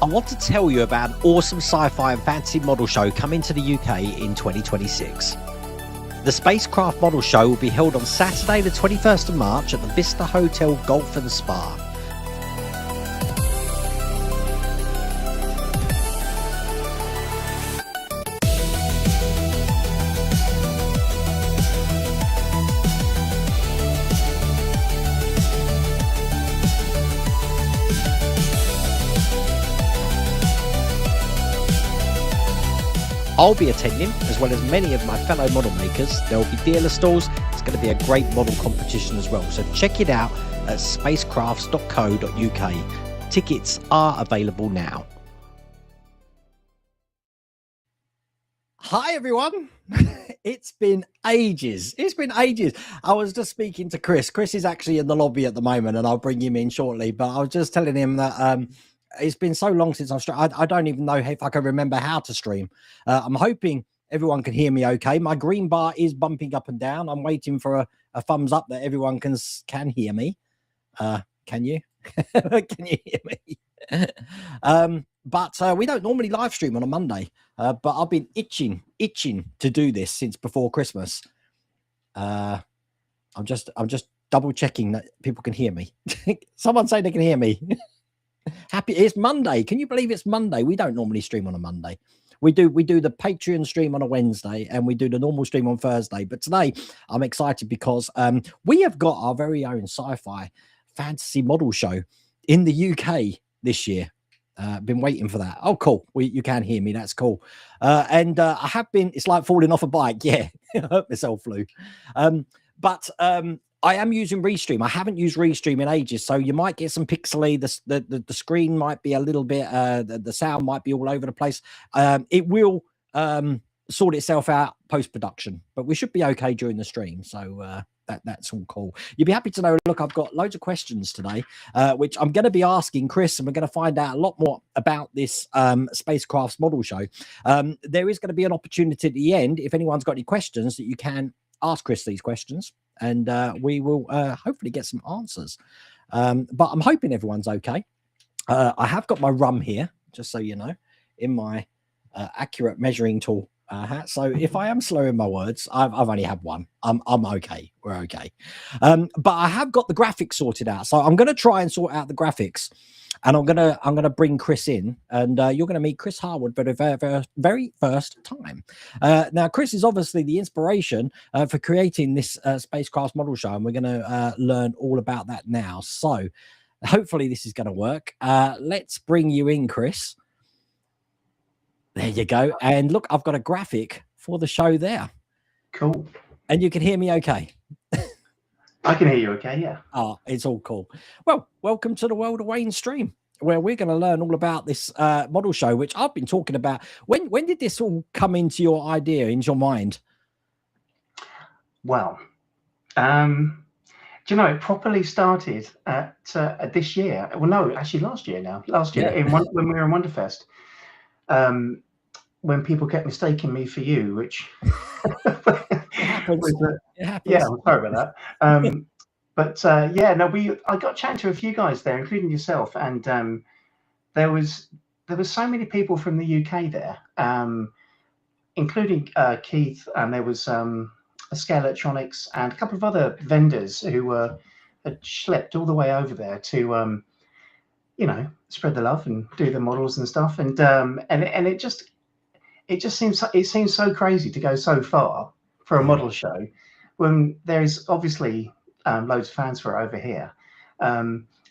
I want to tell you about an awesome sci-fi and fantasy model show coming to the UK in 2026. The Spacecraft Model Show will be held on Saturday the 21st of March at the Bicester Hotel Golf and Spa. I'll be attending, as well as many of my fellow model makers. There will be dealer stalls. It's going to be a great model competition as well. So check it out at spacecrafts.co.uk. Tickets are available now. Hi, everyone. It's been ages. I was just speaking to Chris. Chris is actually in the lobby at the moment, and I'll bring him in shortly. But I was just telling him that it's been so long since I've streamed. I don't even know if I can remember how to stream. I'm hoping everyone can hear me okay. My green bar is bumping up and down. I'm waiting for a thumbs up that everyone can hear me. Can you? Can you hear me? But we don't normally live stream on a Monday. But I've been itching to do this since before Christmas. I'm just double checking that people can hear me. Someone say they can hear me. It's Monday. Can you believe it's Monday? We don't normally stream on a Monday. We do the Patreon stream on a Wednesday, and we do the normal stream on Thursday. But today I'm excited because we have got our very own sci-fi fantasy model show in the UK this year. Been waiting for that. Oh, cool. You can hear me. That's cool. And I have been. It's like falling off a bike. Yeah, I hurt myself, flew. But I am using Restream. I haven't used Restream in ages, so you might get some pixely. The screen might be a little bit. The sound might be all over the place. It will sort itself out post production, but we should be okay during the stream. So that's all cool. You'll be happy to know. Look, I've got loads of questions today, which I'm going to be asking Chris, and we're going to find out a lot more about this Spacecrafts model show. There is going to be an opportunity at the end, if anyone's got any questions, that you can ask Chris these questions, and we will hopefully get some answers. But I'm hoping everyone's okay. I have got my rum here, just so you know, in my accurate measuring tool hat. So if I am slurring my words, I've only had one. I'm okay. We're okay. But I have got the graphics sorted out. So I'm going to try and sort out the graphics, and I'm gonna bring Chris in, and you're going to meet Chris Harwood for the very first time. Now, Chris is obviously the inspiration for creating this Spacecraft model show, and we're going to learn all about that now. So hopefully this is going to work. Let's bring you in, Chris. There you go. And look, I've got a graphic for the show there. Cool. And you can hear me okay? I can hear you okay, yeah. Oh, it's all cool. Well, welcome to the World of Wayne stream, where we're going to learn all about this model show, which I've been talking about. When did this all come into your idea, into your mind? Well, do you know, it properly started at this year. Well, no, actually last year now. Last year, yeah. When we were in Wonderfest. When people kept mistaking me for you, which it happens. Yeah, I'm sorry about that. But yeah, no, I got chatting to a few guys there, including yourself, and there was so many people from the UK there, including Keith, and there was Scale Electronics and a couple of other vendors who had schlepped all the way over there to you know, spread the love and do the models and stuff, and it just seems so crazy to go so far for a model show when there's obviously loads of fans for it over here. I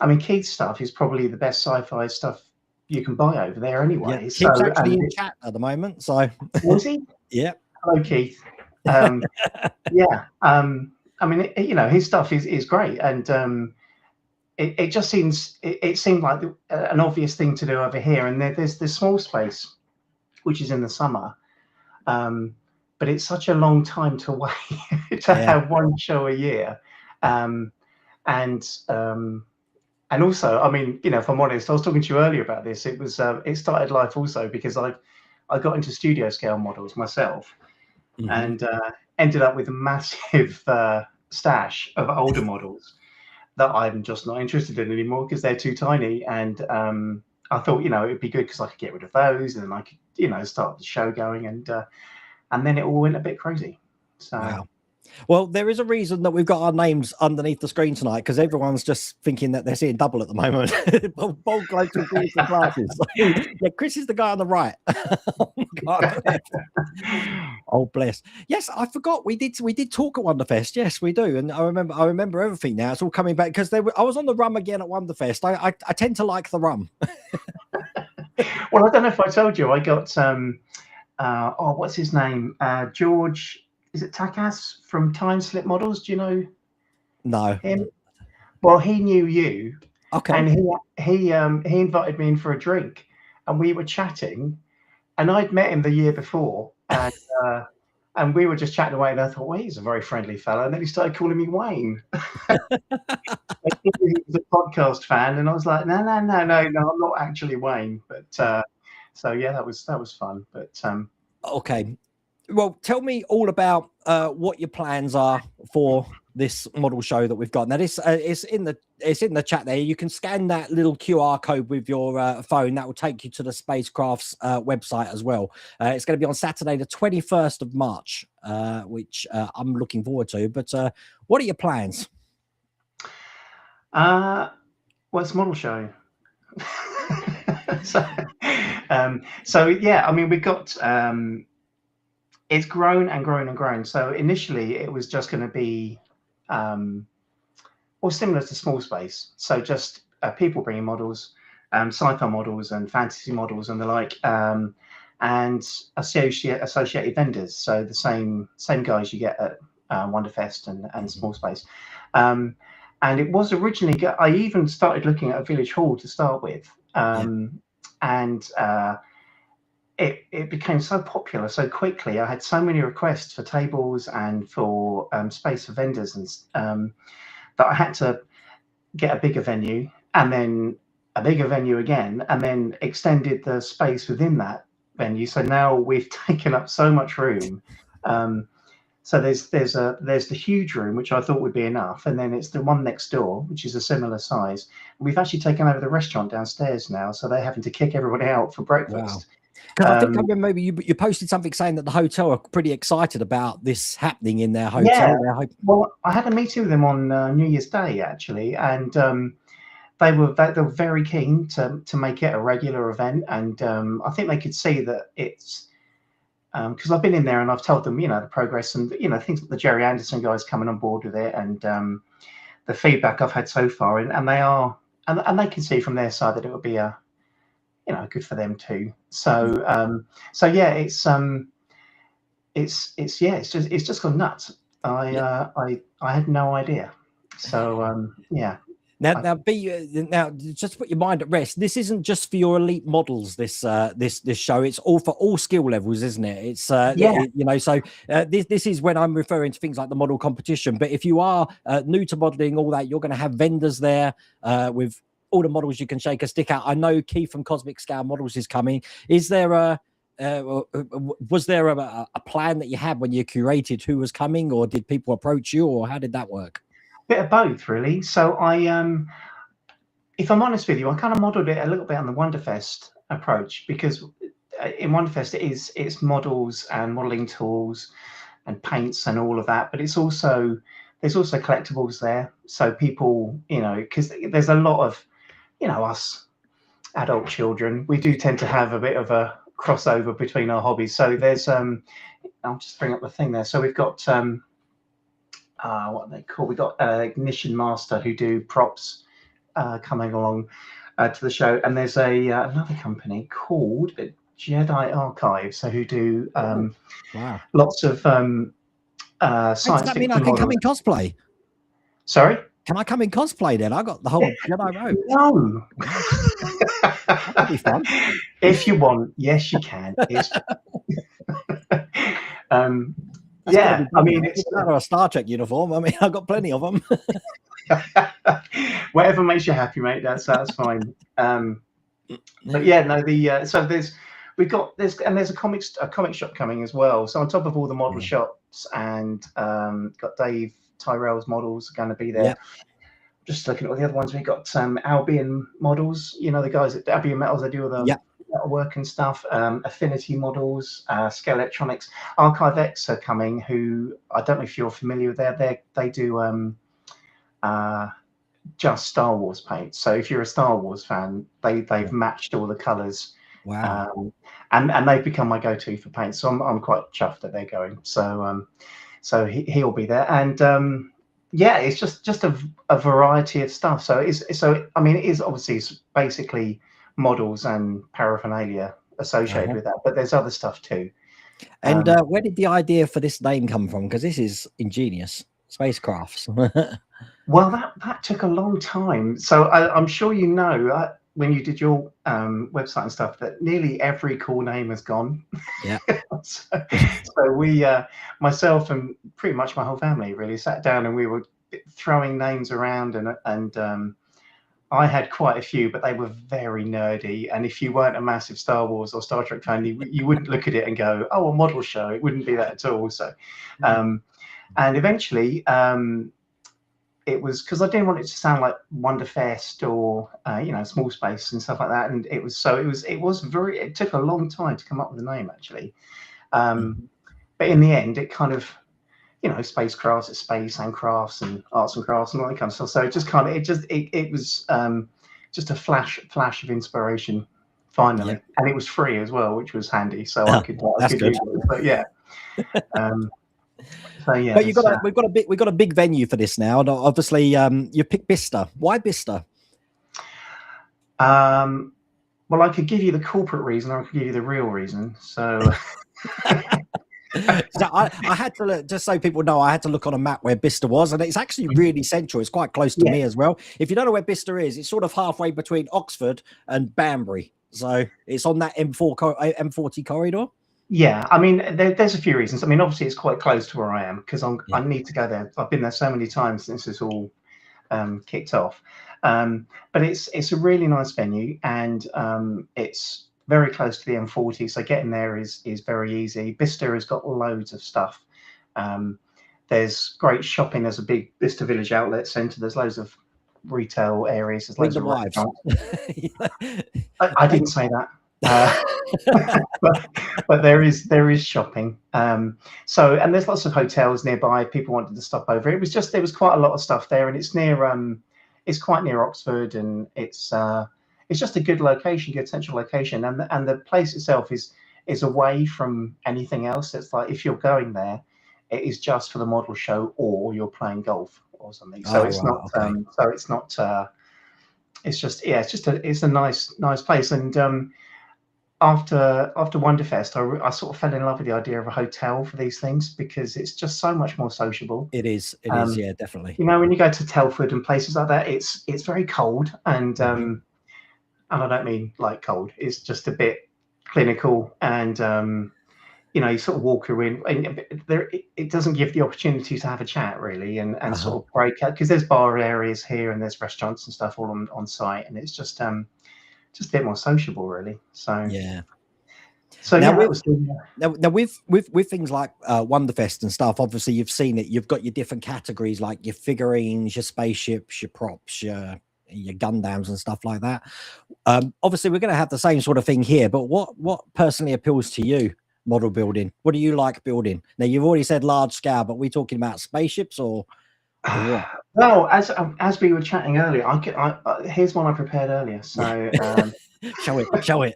mean, Keith's stuff is probably the best sci-fi stuff you can buy over there anyway. Yeah, Keith's actually in chat at the moment, so was he? Yeah. Hello, Keith. Yeah. I mean, you know, his stuff is great, and it just seemed like an obvious thing to do over here. And there's this small space, which is in the summer, but it's such a long time to wait to have one show a year. And also, I mean, you know, if I'm honest, I was talking to you earlier about this. It was it started life also because I got into studio scale models myself, and ended up with a massive stash of older models that I'm just not interested in anymore because they're too tiny, and I thought, it'd be good because I could get rid of those, and then I could, start the show going, and then it all went a bit crazy. So. Wow. Well, there is a reason that we've got our names underneath the screen tonight, because everyone's just thinking that they're seeing double at the moment. Bold cloaks with beards and glasses. So, yeah, Chris is the guy on the right. Oh, God. Oh, bless. Yes, I forgot we did talk at Wonderfest. Yes, we do, and I remember everything now. It's all coming back because I was on the rum again at Wonderfest. I tend to like the rum. Well, I don't know if I told you, I got what's his name? George. Is it Takas from Time Slip Models? Do you know? No. Him? Well, he knew you. Okay. And he invited me in for a drink, and we were chatting, and I'd met him the year before, and we were just chatting away, and I thought, well, he's a very friendly fellow, and then he started calling me Wayne. He was a podcast fan, and I was like, no, I'm not actually Wayne. But so yeah, that was fun. But okay. Well, tell me all about what your plans are for this model show that we've got. Now, this it's in the chat there. You can scan that little QR code with your phone. That will take you to the Spacecraft's website as well. It's going to be on Saturday, the 21st of March, which I'm looking forward to. But what are your plans? Well, it's a model show. So yeah, I mean, we got. It's grown and grown and grown. So initially, it was just going to be, similar to Small Space. So just people bringing models, sci-fi models and fantasy models and the like, and associated vendors. So the same guys you get at Wonderfest and Small Space. And it was originally. I even started looking at a village hall to start with, and. It became so popular so quickly. I had so many requests for tables and for space for vendors, and that I had to get a bigger venue, and then a bigger venue again, and then extended the space within that venue. So now we've taken up so much room. So there's the huge room, which I thought would be enough, and then it's the one next door, which is a similar size. We've actually taken over the restaurant downstairs now, so they're having to kick everybody out for breakfast. Wow. Because I think I remember you posted something saying that the hotel are pretty excited about this happening in their hotel. Yeah. Well, I had a meeting with them on New Year's Day actually, and they were very keen to make it a regular event, and I think they could see that it's because I've been in there and I've told them, the progress and things like the Jerry Anderson guys coming on board with it, and the feedback I've had so far, and they are, and they can see from their side that it would be a good for them too. So yeah, it's just gone nuts. I had no idea. So yeah. Now, just to put your mind at rest, this isn't just for your elite models. This show, it's all for all skill levels, isn't it? It's So this is when I'm referring to things like the model competition. But if you are new to modeling, all that, you're going to have vendors there with all the models you can shake a stick at. I know Keith from Cosmic Scale Models is coming. Is there was there a plan that you had when you curated who was coming, or did people approach you, or how did that work? Bit of both, really. So if I'm honest with you, I kind of modeled it a little bit on the Wonderfest approach, because in Wonderfest it's models and modeling tools and paints and all of that, but there's also collectibles there. So people, because there's a lot of, us adult children, we do tend to have a bit of a crossover between our hobbies. So there's I'll just bring up the thing there. So we've got what are they called? We got Ignition Master, who do props coming along to the show, and there's another company called Jedi Archive, so who do lots of science fiction. Does that mean I can come in cosplay? Sorry? Can I come in cosplay then? I got the whole Jedi robe. No. That'd be fun. If you want, yes, you can. Yeah, I mean, it's a Star Trek uniform. I mean, I've got plenty of them. Whatever makes you happy, mate. That's fine. But yeah, no. So there's a comic shop coming as well. So on top of all the model shops, and got Dave Tyrell's models are going to be there. just looking at all the other ones. We got Albion models. You know, the guys at Albion Metals, they do all the metal work and stuff. Affinity models, Scale Electronics, Archive X are coming. Who I don't know if you're familiar with. They do just Star Wars paint. So if you're a Star Wars fan, they've matched all the colours. Wow. And they've become my go-to for paint. So I'm quite chuffed that they're going. So so he'll be there. And yeah, it's just a variety of stuff. So I mean, it is obviously basically models and paraphernalia associated with that, but there's other stuff too. And where did the idea for this name come from? Because this is ingenious. Spacecrafts. Well, that took a long time. So I'm sure you know when you did your website and stuff that nearly every cool name has gone. Yeah. so we, myself and pretty much my whole family, really sat down and we were throwing names around, and I had quite a few, but they were very nerdy. And if you weren't a massive Star Wars or Star Trek fan, you wouldn't look at it and go, "Oh, a model show." It wouldn't be that at all. So, and eventually, it was because I didn't want it to sound like Wonderfest or you know, Small Space and stuff like that. And it took a long time to come up with a name actually. But in the end, it kind of, you know, spacecrafts, it's space and crafts and arts and crafts and all that kind of stuff. So it just kind of, it was just a flash of inspiration finally. And it was free as well, which was handy. So I could use it. But yeah. So yeah, but we've got a big venue for this now. And obviously, you picked Bicester. Why Bicester? Well, I could give you the corporate reason, or I could give you the real reason. So, so I had to look, just so people know, I had to look on a map where Bicester was, and it's actually really central. It's quite close to me as well. If you don't know where Bicester is, it's sort of halfway between Oxford and Banbury. So it's on that M40 corridor. Yeah, I mean, there's a few reasons. I mean, obviously, it's quite close to where I am because I need to go there. I've been there so many times since it's all kicked off. But it's a really nice venue, and it's very close to the M40, so getting there is very easy. Bicester has got loads of stuff. There's great shopping. There's a big Bicester Village outlet centre. There's loads of retail areas. There's loads of restaurants. I didn't say that. but there is shopping. So, and there's lots of hotels nearby. People wanted to stop over. There was quite a lot of stuff there, and it's near it's quite near Oxford, and it's just a good location, good central location, and the place itself is away from anything else. It's like if you're going there, it is just for the model show, or you're playing golf or something. So it's not. So it's not. It's just it's a nice place. And after Wonderfest, I sort of fell in love with the idea of a hotel for these things because it's just so much more sociable. It is, yeah, definitely. You know, when you go to Telford and places like that, it's very cold, and I don't mean like cold. It's just a bit clinical, and you know, you sort of walk around, and it doesn't give the opportunity to have a chat really, and sort of break out, because there's bar areas here and there's restaurants and stuff all on site, and it's just a bit more sociable really. So yeah. So now, yeah, with things like Wonderfest and stuff, obviously you've seen it. You've got your different categories like your figurines, your spaceships, your props, your Gundams and stuff like that. Obviously we're going to have the same sort of thing here, but what personally appeals to you? Model building. What do you like building? Now you've already said large scale, but we're talking about spaceships or what? Well, as we were chatting earlier, here's one I prepared earlier. So show it.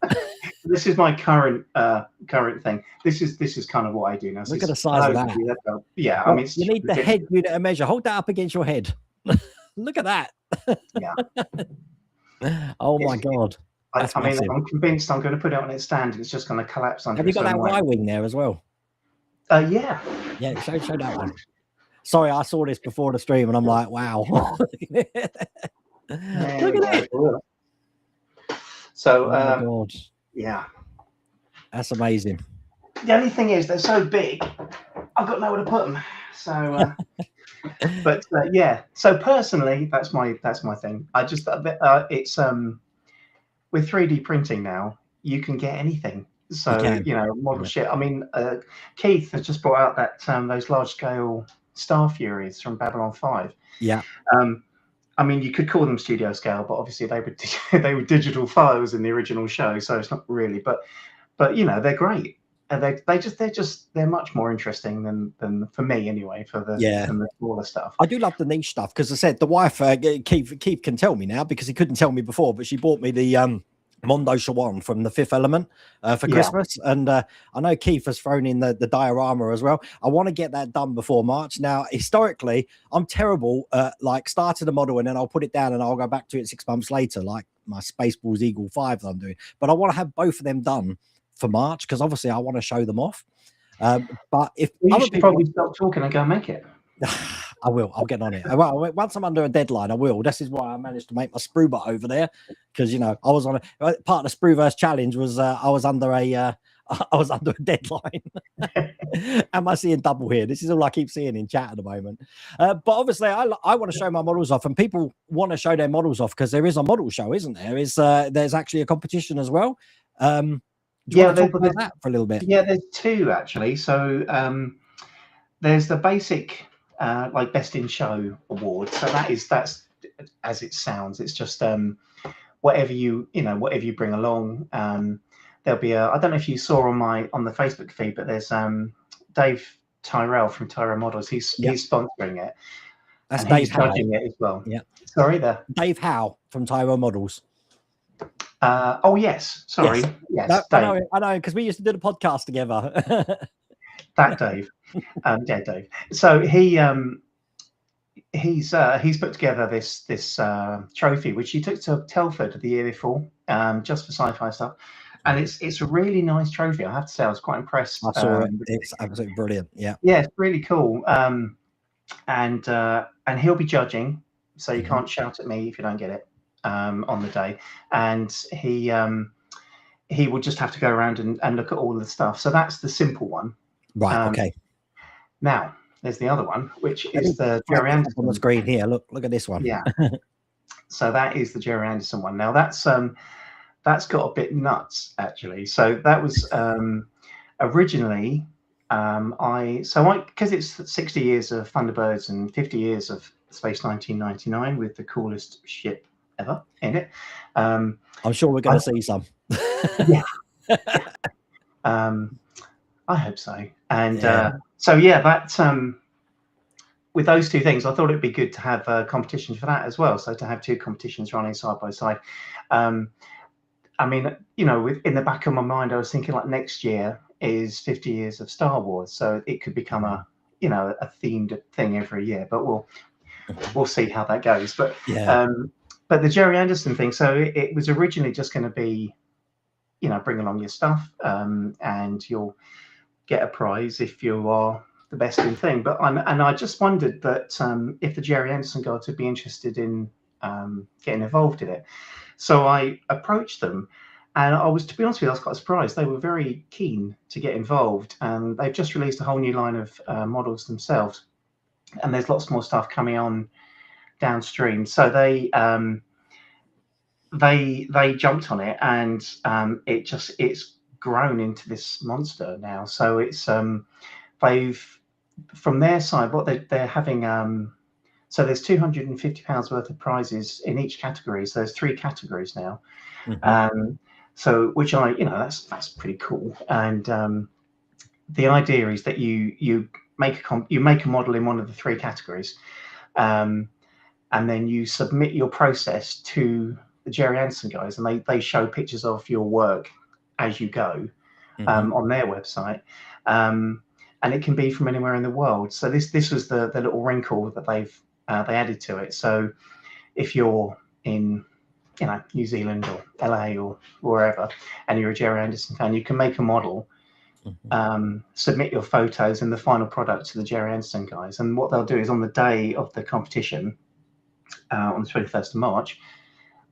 This is my current thing. This is kind of what I do now. Look at the size of that. Yeah, well, I mean, you need the head unit of measure. Hold that up against your head. Look at that. Yeah. Oh my God. I mean, I'm convinced I'm going to put it on its stand and it's just going to collapse under. Have you got that Y-wing there as well? Yeah. Yeah, show that one. Sorry, I saw this before the stream and I'm like, wow. Look at that. So, oh God. Yeah. That's amazing. The only thing is they're so big, I've got nowhere to put them. So, but yeah. So personally, that's my thing. I just it's with 3D printing now, you can get anything. So you know, model shit. I mean, Keith has just brought out that those large scale Star Furies from Babylon 5. Yeah. I mean, you could call them studio scale, but obviously they were they were digital files in the original show, so it's not really. But you know, they're great. And they're much more interesting than for me anyway, than the smaller stuff. I do love the niche stuff because I said the wife Keith can tell me now because he couldn't tell me before, but she bought me the Mondo Shawan from The Fifth Element for Christmas, and I know Keith has thrown in the diorama as well. I want to get that done before March. Now, historically, I'm terrible like started a model and then I'll put it down and I'll go back to it 6 months later, like my Spaceballs Eagle 5 that I'm doing. But I want to have both of them done for March because obviously I want to show them off. But if you should probably stop talking and go make it. I will. I'll get on it. Well, once I'm under a deadline, I will. This is why I managed to make my sprue bot over there because you know I was on part of the Sprueverse challenge was I was under a deadline. Am I seeing double here? This is all I keep seeing in chat at the moment. But obviously, I want to show my models off, and people want to show their models off because there is a model show, isn't there? There's actually a competition as well. Do you want to talk about that for a little bit? Yeah, there's two actually. So there's the basic like best in show award. So that's as it sounds. It's just whatever you bring along. There'll be I don't know if you saw on the Facebook feed, but there's Dave Tyrell from Tyrell Models. He's sponsoring it. That's Dave judging it as well. Yeah. Sorry, there. Dave Howe from Tyrell Models. Oh yes, sorry. Yes, no, I know, because we used to do the podcast together. That Dave, yeah, Dave. So he's put together this trophy which he took to Telford the year before, just for sci-fi stuff, and it's a really nice trophy. I have to say, I was quite impressed. I saw it. It's absolutely brilliant. Yeah, it's really cool. And he'll be judging, so you can't shout at me if you don't get it. On the day, and he will just have to go around and look at all of the stuff. So that's the simple one. Right. Okay. Now there's the other one, which is the Jerry Anderson on the screen here. Look at this one. Yeah. So that is the Jerry Anderson one. Now that's got a bit nuts actually. So that was originally because it's 60 years of Thunderbirds and 50 years of Space 1999 with the coolest ship ever in it. I'm sure we're going to see some. Yeah. I hope so. And that with those two things, I thought it'd be good to have a competition for that as well. So to have two competitions running side by side. I mean, you know, in the back of my mind, I was thinking like next year is 50 years of Star Wars, so it could become a themed thing every year. But we'll see how that goes. But but the Jerry Anderson thing, so it was originally just going to be, you know, bring along your stuff, and you'll get a prize if you are the best in thing. But I just wondered that if the Jerry Anderson guys would be interested in getting involved in it. So I approached them, and to be honest with you, I was quite surprised. They were very keen to get involved, and they've just released a whole new line of models themselves, and there's lots more stuff coming on downstream. So they jumped on it, and it's grown into this monster now. So it's they've, from their side, what they're having, so there's £250 worth of prizes in each category. So there's 3 categories now. So which that's pretty cool. And the idea is that you make a model in one of the 3 categories, and then you submit your process to the Jerry Anderson guys, and they show pictures of your work as you go on their website, and it can be from anywhere in the world. So this was the little wrinkle that they added to it. So if you're in New Zealand or LA or wherever, and you're a Jerry Anderson fan, you can make a model, submit your photos and the final product to the Jerry Anderson guys, and what they'll do is on the day of the competition, on the 21st of March,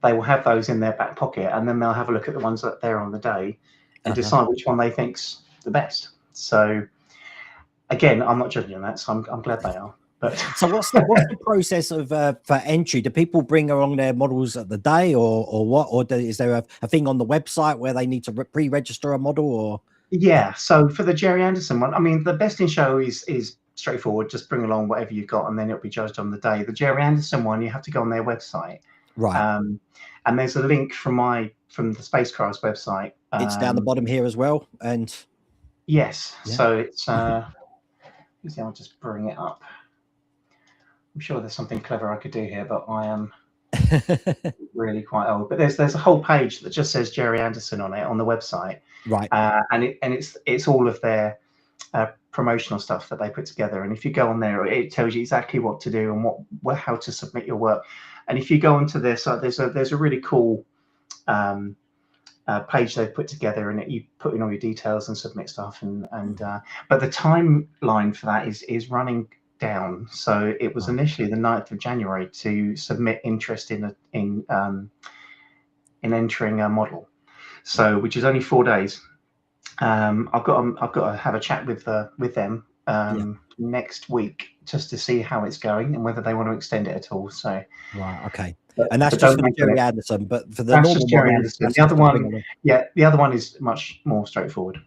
they will have those in their back pocket, and then they'll have a look at the ones that they're on the day and decide which one they think's the best. So again, I'm not judging on that, so I'm glad they are. But so what's the process of for entry? Do people bring along their models at the day, or what? Or is there a thing on the website where they need to pre-register a model? Or yeah, so for the Jerry Anderson one, I mean, the best in show is straightforward. Just bring along whatever you've got, and then it'll be judged on the day. The Jerry Anderson one, you have to go on their website, Right. And there's a link from the Spacecraft's website. It's down the bottom here as well, and yes, yeah. So it's. I'll just bring it up. I'm sure there's something clever I could do here, but I am really quite old. But there's a whole page that just says Jerry Anderson on it on the website, right? And it's all of their promotional stuff that they put together. And if you go on there, it tells you exactly what to do and how to submit your work. And if you go onto their site, there's a really cool page they've put together, and you put in all your details and submit stuff. But the timeline for that is running down. So it was initially the 9th of January to submit interest in entering a model. So which is only 4 days. I've got to have a chat with them next week just to see how it's going and whether they want to extend it at all. So right, okay. And that's just for Jerry Anderson, but for the normal Jerry Anderson. The other one, the other one is much more straightforward.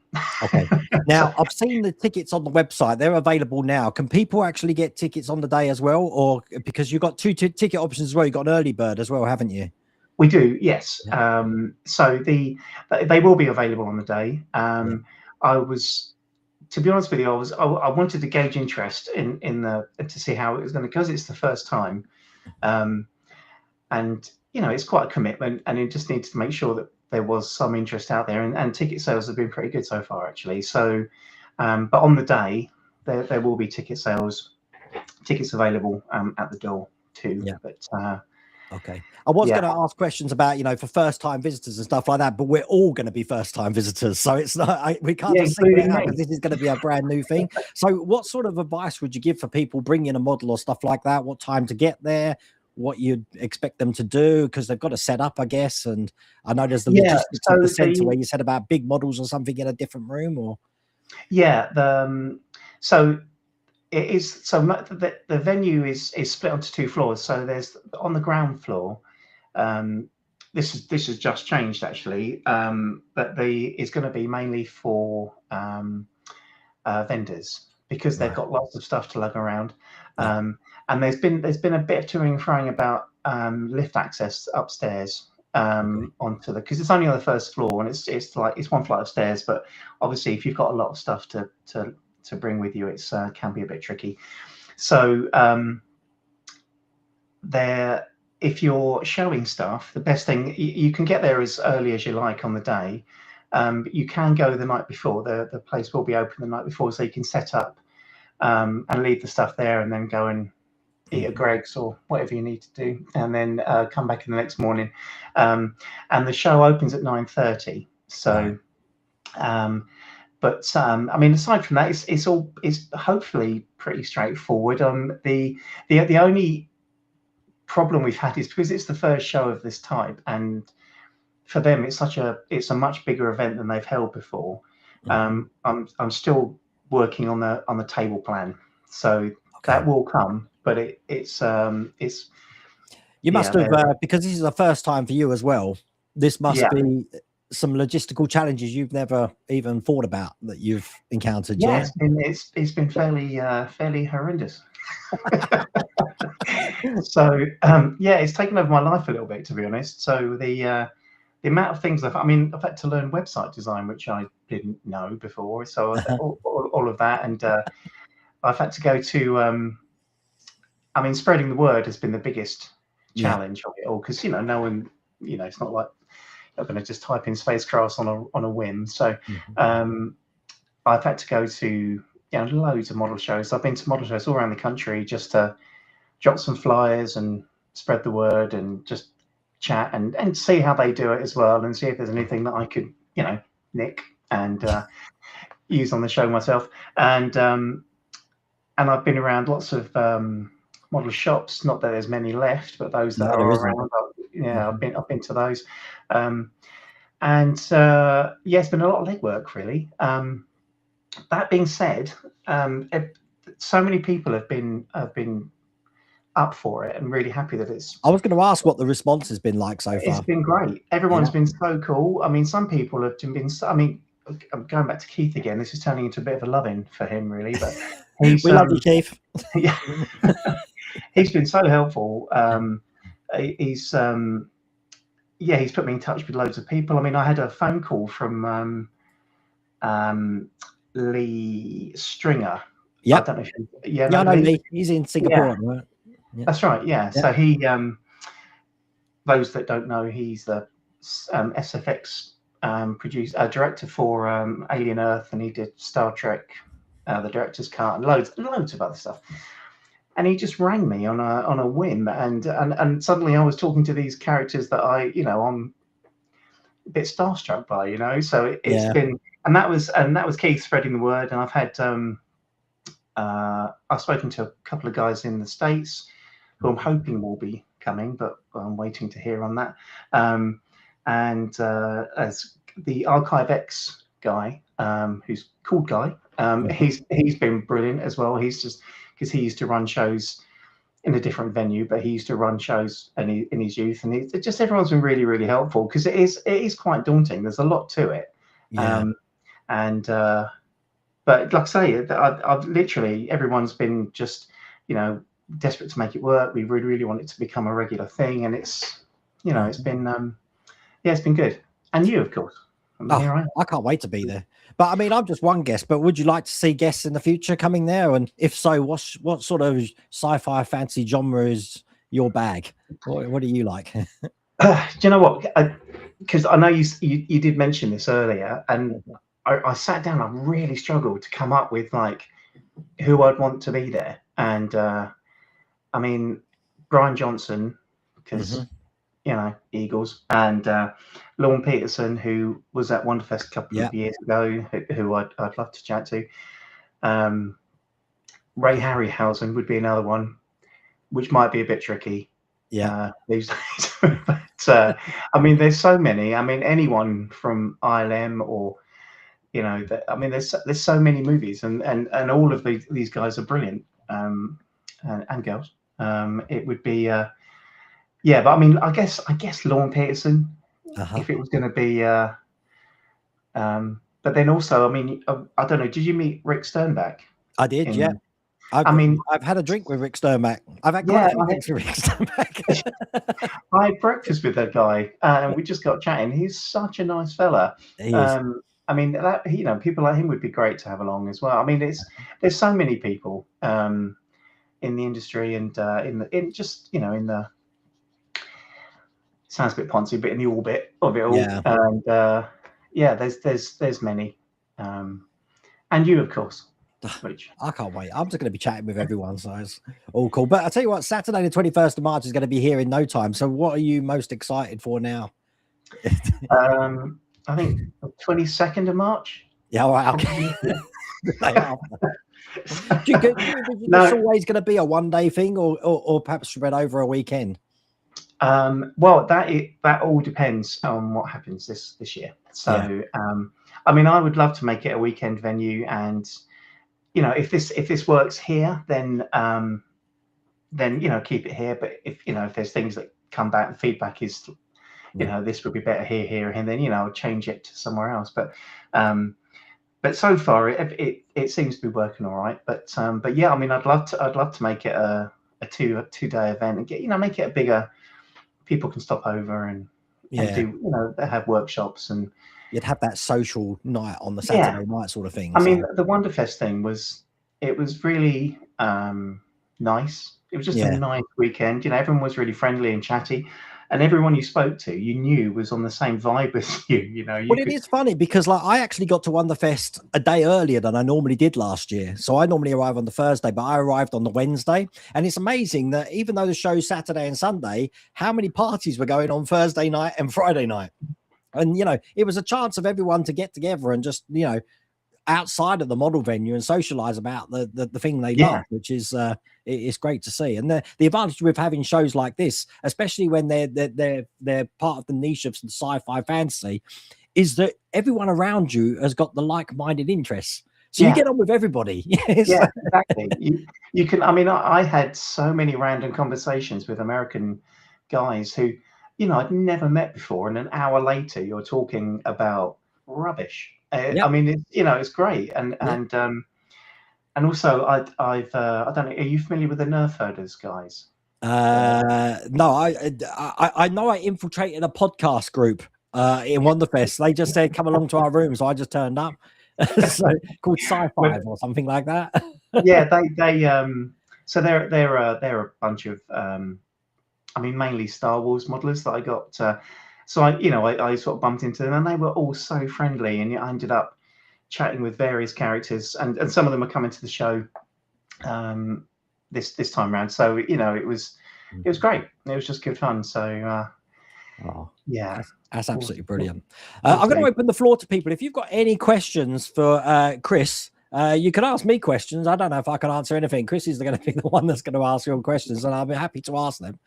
Okay. Now I've seen the tickets on the website; they're available now. Can people actually get tickets on the day as well, or because you've got two ticket options as well? You've got an early bird as well, haven't you? We do, yes. Yeah. So they will be available on the day. To be honest with you, I wanted to gauge interest in to see how it was going to, because it's the first time. And it's quite a commitment, and it just needs to make sure that there was some interest out there, and ticket sales have been pretty good so far, actually. So, but on the day, there will be tickets available at the door too. Yeah. But okay, I was going to ask questions about for first-time visitors and stuff like that, but we're all going to be first-time visitors, so it's not we can't just single it out because this is going to be a brand new thing. So, what sort of advice would you give for people bringing a model or stuff like that? What time to get there? What you'd expect them to do, because they've got to set up, I guess. And I know there's the logistics of the centre where you said about big models or something in a different room, or so it is. So the venue is split onto 2 floors. So there's on the ground floor. This has just changed actually, but it's going to be mainly for vendors, because they've got lots of stuff to lug around. And there's been a bit of toing and froing about lift access upstairs onto because it's only on the first floor, and it's 1 flight of stairs. But obviously, if you've got a lot of stuff to bring with you, it's can be a bit tricky. So if you're showing stuff, the best thing, you can get there as early as you like on the day. But you can go the night before. The place will be open the night before, so you can set up and leave the stuff there, and then go and eat a Greg's or whatever you need to do, and then come back in the next morning. And the show opens at 9:30. So, but I mean, aside from that, it's hopefully pretty straightforward. The only problem we've had is because it's the first show of this type, and for them it's a much bigger event than they've held before. I'm still working on the table plan, so that will come, but it's you must have because this is the first time for you as well. This must be some logistical challenges you've never even thought about that you've encountered. It's been fairly horrendous. So it's taken over my life a little bit, to be honest. So the amount of things I've had to learn website design, which I didn't know before. So all of that, and I've had to go to spreading the word has been the biggest challenge of it all, because no one, it's not like you're going to just type in spacecrafts on a whim. So I've had to go to loads of model shows. I've been to model shows all around the country just to drop some flyers and spread the word and just chat and see how they do it as well, and see if there's anything that I could nick and use on the show myself. And I've been around lots of model shops. Not that there's many left, but those that are around, I've been to those. It's been a lot of legwork, really. That being said, so many people have been up for it and really happy that it's. I was going to ask what the response has been like so far. It's been great. Everyone's been so cool. Some people have been. I'm going back to Keith again. This is turning into a bit of a loving for him, really. But he's We love you, Keith. yeah, he's been so helpful. He's he's put me in touch with loads of people. I mean, I had a phone call from Lee Stringer. Yep. I don't know if you, I know Lee. He's in Singapore. Right? Yeah. That's right. Yeah. So he, those that don't know, he's the SFX director for Alien Earth, and he did Star Trek, the director's cut, and loads of other stuff. And he just rang me on a whim, and suddenly I was talking to these characters that I'm a bit starstruck by, So it's been, and that was Keith spreading the word, and I've had I've spoken to a couple of guys in the States who I'm hoping will be coming, but I'm waiting to hear on that. And as the Archive X guy, who's called Guy, he's been brilliant as well. He's just, because he used to run shows in a different venue, but he used to run shows in his youth, and it just, everyone's been really, really helpful, because it is quite daunting. There's a lot to it. But like I say, I've literally, everyone's been just, desperate to make it work. We really, really want it to become a regular thing, and it's, it's been, it's been good. And you, of course. I can't wait to be there. But I mean, I'm just one guest. But would you like to see guests in the future coming there? And if so, what sort of sci-fi fantasy genre is your bag? What do you like? Do you know what? Because I know you did mention this earlier, and I sat down. I really struggled to come up with like who I'd want to be there. And I mean, Brian Johnson, because Eagles, and Lorne Peterson, who was at Wonderfest a couple of years ago, who I'd love to chat to. Ray Harryhausen would be another one, which might be a bit tricky. These days. But I mean, there's so many. I mean, anyone from ILM or there's so many movies, and all of these guys are brilliant, and girls. It would be but I mean, I guess Lorne Peterson, if it was going to be but then also, I mean, I don't know, did you meet Rick Sternbach? I did. I've had a drink with Rick Sternbach. I've had quite a few drinks with Rick Sternbach. I had breakfast with that guy, and we just got chatting. He's such a nice fella. He is. I mean, that people like him would be great to have along as well. I mean, there's so many people in the industry, and in the sounds a bit poncy, but in the orbit of it all. And there's many, and you, of course. I can't wait. I'm just going to be chatting with everyone, so it's all cool. But I'll tell you what, Saturday the 21st of March is going to be here in no time. So what are you most excited for now? I think 22nd of March. Yeah, all right, okay. Do you think it's always going to be a one-day thing, or perhaps spread over a weekend? Well, that all depends on what happens this year. So I mean, I would love to make it a weekend venue, and if this works here, then keep it here. But if there's things that come back, the feedback is this would be better here, and then I'll change it to somewhere else. But so far it seems to be working all right. But yeah, I mean, I'd love to make it a two-day event, and get make it a bigger. People can stop over and do have workshops, and you'd have that social night on the Saturday night sort of thing. I mean, the Wonderfest thing was really nice. It was just a nice weekend. Everyone was really friendly and chatty, and everyone you spoke to, you knew was on the same vibe as you. It is funny because I actually got to Wonderfest a day earlier than I normally did last year. So I normally arrive on the Thursday, but I arrived on the Wednesday. And it's amazing that even though the show's Saturday and Sunday, how many parties were going on Thursday night and Friday night. And, it was a chance of everyone to get together and just, outside of the model venue and socialize about the thing they love, which is it's great to see. And the advantage with having shows like this, especially when they're part of the niche of some sci-fi fantasy, is that everyone around you has got the like-minded interests. So you get on with everybody. Yeah, exactly. You can. I mean, I had so many random conversations with American guys who I'd never met before, and an hour later you're talking about rubbish. I mean, it's great, and also I don't know. Are you familiar with the Nerf Herders guys? No, I know I infiltrated a podcast group in Wonderfest. They just said come along to our room, so I just turned up. So called Sci-Fi or something like that. Yeah, they so they're a bunch of I mean, mainly Star Wars modelers that I got. So I sort of bumped into them, and they were all so friendly, and I ended up chatting with various characters, and some of them are coming to the show this time around. So it was great. It was just good fun. So yeah, that's absolutely brilliant. I'm going to open the floor to people. If you've got any questions for Chris, you can ask me questions. I don't know if I can answer anything. Chris is going to be the one that's going to ask you questions, and I'll be happy to ask them.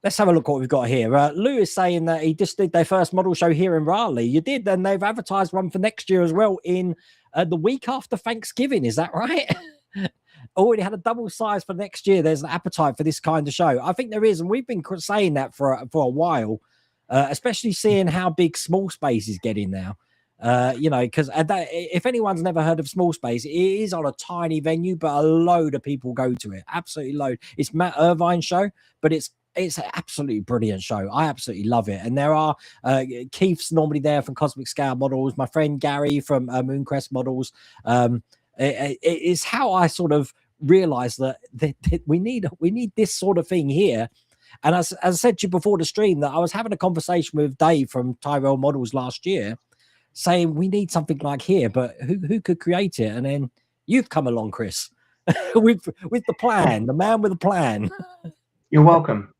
Let's have a look what we've got here. Lou is saying that he just did their first model show here in Raleigh. You did, then they've advertised one for next year as well in the week after Thanksgiving. Is that right? Already had a double size for next year. There's an appetite for this kind of show. I think there is, and we've been saying that for a while, especially seeing how big Small Space is getting now. Because if anyone's never heard of Small Space, it is on a tiny venue, but a load of people go to it. Absolutely load. It's Matt Irvine's show, but it's an absolutely brilliant show. I absolutely love it. And there are Keith's normally there from Cosmic Scale Models, my friend Gary from Mooncrest Models. It's how I sort of realized that we need this sort of thing here. And as I said to you before the stream, that I was having a conversation with Dave from Tyrell Models last year, saying we need something like here, but who could create it? And then you've come along, Chris, with the plan, the man with a plan. You're welcome.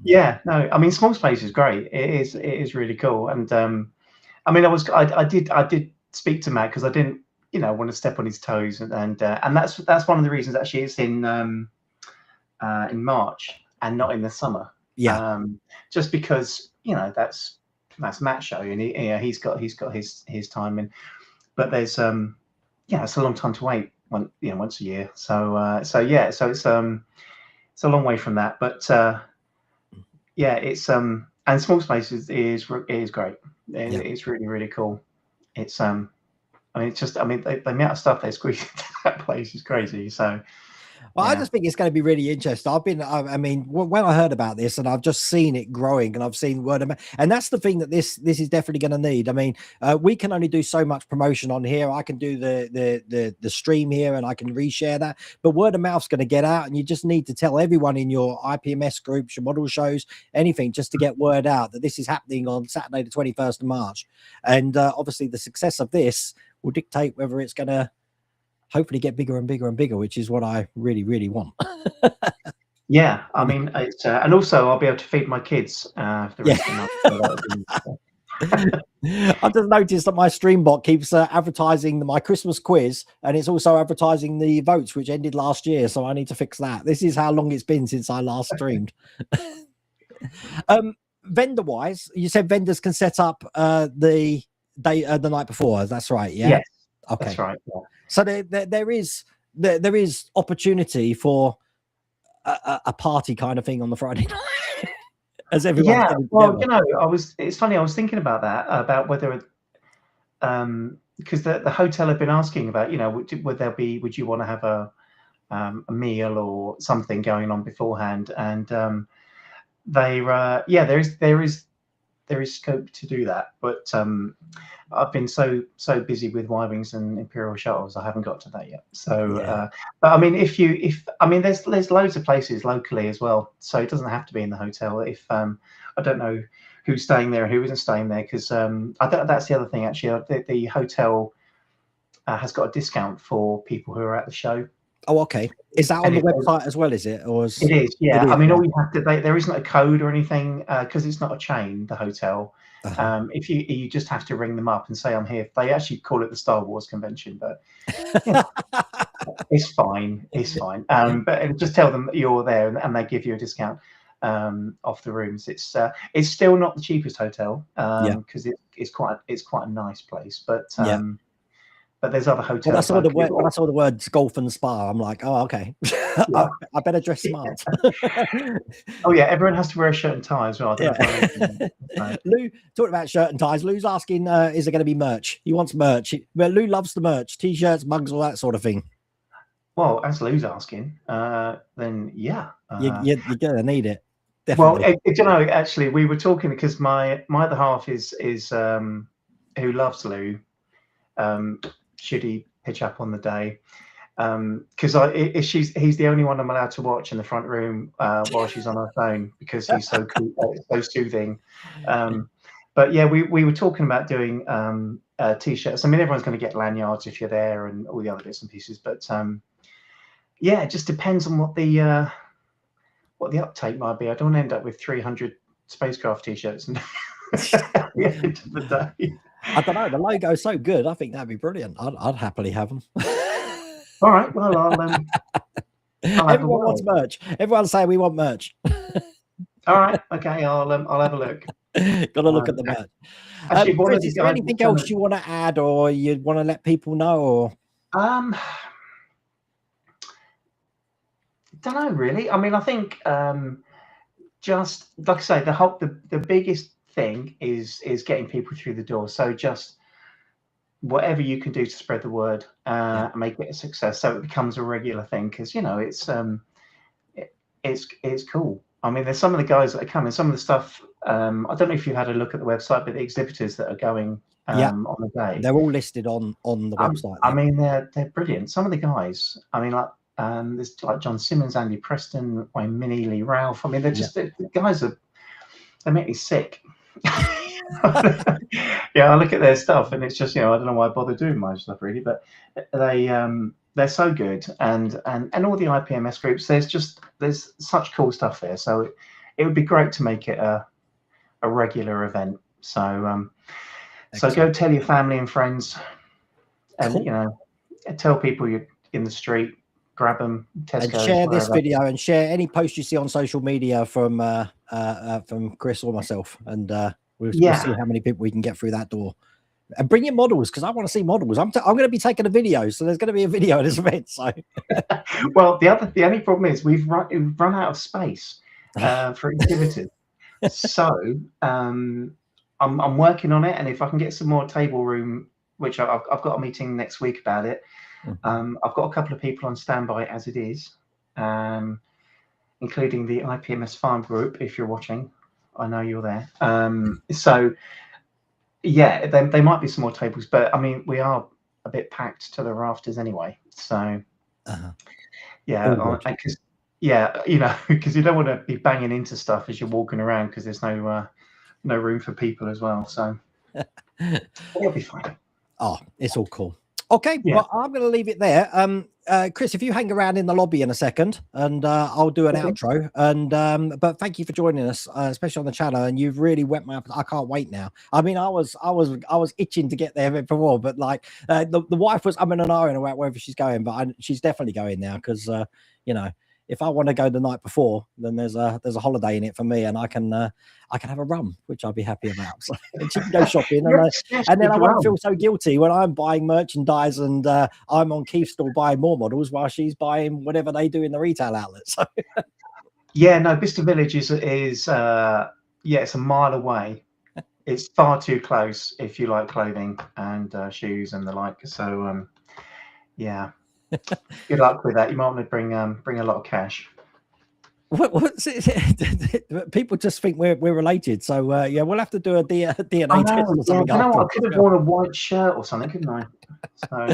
Yeah, no, I mean, Small Space is great. It is really cool. And I mean, I did speak to Matt because I didn't want to step on his toes, and that's one of the reasons actually it's in March and not in the summer. Just because that's Matt's show, and he's got his time in, but there's it's a long time to wait once a year. So it's a long way from that, but it's and Small Space is great. It's really, really cool. It's I mean, it's just the amount of stuff they squeeze into that place is crazy. So well, I just think it's going to be really interesting. I mean, when I heard about this, and I've just seen it growing, and I've seen word of mouth, and that's the thing that this is definitely going to need. I mean, we can only do so much promotion on here. I can do the stream here, and I can reshare that, but word of mouth's going to get out, and you just need to tell everyone in your IPMS groups, your model shows, anything, just to get word out that this is happening on Saturday, the 21st of March, and obviously the success of this will dictate whether it's going to hopefully get bigger and bigger and bigger, which is what I really, really want. Yeah, I mean, it's and also I'll be able to feed my kids for the rest of the month. I've just noticed that my stream bot keeps advertising my Christmas quiz, and it's also advertising the votes, which ended last year. So I need to fix that. This is how long it's been since I last streamed. Vendor wise, you said vendors can set up the night before. That's right. Yeah. Yes, okay. That's right. Yeah. So there is opportunity for a party kind of thing on the Friday night, as everyone. Yeah, well, it's funny. I was thinking about that, about whether, because the hotel had been asking about, would you want to have a meal or something going on beforehand, and there is scope to do that, but I've been so busy with Y-wings and Imperial shuttles, I haven't got to that yet. So, but I mean, there's loads of places locally as well, so it doesn't have to be in the hotel. If I don't know who's staying there and who isn't staying there, because that's the other thing actually. The hotel has got a discount for people who are at the show. Oh, okay. Is that on the website as well? Is it? Or it is? Yeah. I mean, all you have to there isn't a code or anything because it's not a chain. The hotel. If you just have to ring them up and say I'm here. They actually call it the Star Wars convention, but it's fine. It's fine. But just tell them that you're there, and they give you a discount off the rooms. It's still not the cheapest hotel because it's quite a nice place, but but there's other hotels. When I saw the words golf and spa, I'm like, oh, okay. Yeah. I better dress smart. Oh yeah, everyone has to wear a shirt and tie as well. Lou, talking about shirt and ties, Lou's asking, is there going to be merch? He wants merch. Well, Lou loves the merch, t-shirts, mugs, all that sort of thing. Well, as Lou's asking, then yeah. You're going to need it. Definitely. Well, actually, we were talking because my other half is who loves Lou. Should he pitch up on the day? Because he's the only one I'm allowed to watch in the front room while she's on her phone because he's so cool, so soothing. But yeah, we were talking about doing t-shirts. I mean, everyone's going to get lanyards if you're there and all the other bits and pieces. But yeah, it just depends on what the uptake might be. I don't want to end up with 300 spacecraft t-shirts and at the end of the day. I don't know. The logo is so good. I think that'd be brilliant. I'd happily have them. All right. Well, everyone wants merch. Everyone say we want merch. All right. Okay. I'll have a look. Got to look at the merch. Actually, Chris, is there anything else you want to add, or you want to let people know, or? Don't know really. I mean, I think just like I say, the biggest thing is getting people through the door. So just whatever you can do to spread the word, make it a success, so it becomes a regular thing. Because it's cool. I mean, there's some of the guys that are coming. Some of the stuff. I don't know if you had a look at the website, but the exhibitors that are going on the day, they're all listed on the website. I mean, they're brilliant. Some of the guys. I mean, like. There's like John Simmons, Andy Preston, Wayne Minnie, Lee Ralph. I mean, they're just the guys they make me sick. Yeah, I look at their stuff and it's just I don't know why I bother doing my stuff really, but they're so good, and all the IPMS groups. There's such cool stuff there, so it would be great to make it a regular event. So so go tell your family and friends, and tell people you're in the street. Grab them, Tesco's, and share this video and share any post you see on social media from Chris or myself, and we'll see how many people we can get through that door. And bring your models, because I want to see models. I'm going to be taking a video, so there's going to be a video at this event. So, well, the only problem is we've run out of space for exhibitors. So I'm working on it, and if I can get some more table room, which I've got a meeting next week about it. I've got a couple of people on standby as it is, including the IPMS Farm Group. If you're watching, I know you're there. So, yeah, there might be some more tables, but I mean, we are a bit packed to the rafters anyway. So, yeah, because because you don't want to be banging into stuff as you're walking around because there's no room for people as well. So, it'll be fine. Oh, it's all cool. Okay, well, I'm going to leave it there. Chris, if you hang around in the lobby in a second, and I'll do an outro. And but thank you for joining us, especially on the channel. And you've really whet my appetite. I can't wait now. I mean, I was itching to get there before, but like the wife was umming and ahhing about wherever she's going, but she's definitely going now because if I want to go the night before, then there's a holiday in it for me, and I can have a rum, which I'll be happy about. So, and she can go shopping, and then I won't feel so guilty when I'm buying merchandise and I'm on Keith's store buying more models while she's buying whatever they do in the retail outlets. So. Yeah, no, Bicester Village is it's a mile away. It's far too close if you like clothing and shoes and the like. So yeah. Good luck with that. You might want to bring a lot of cash. What's it? People just think we're related. So yeah, we'll have to do a DNA test or something. I could have worn a white shirt or something, couldn't I? So.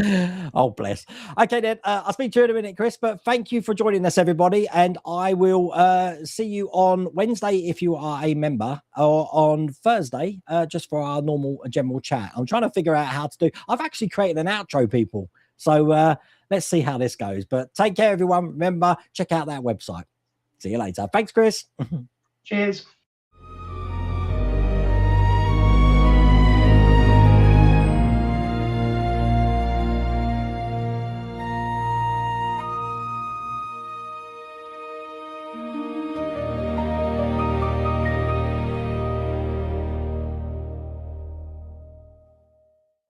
Oh, bless. Okay, then I'll speak to you in a minute, Chris. But thank you for joining us, everybody. And I will see you on Wednesday if you are a member, or on Thursday just for our normal general chat. I'm trying to figure out how to do. I've actually created an outro, people. So let's see how this goes. But take care, everyone. Remember, check out that website. See you later. Thanks, Chris. Cheers.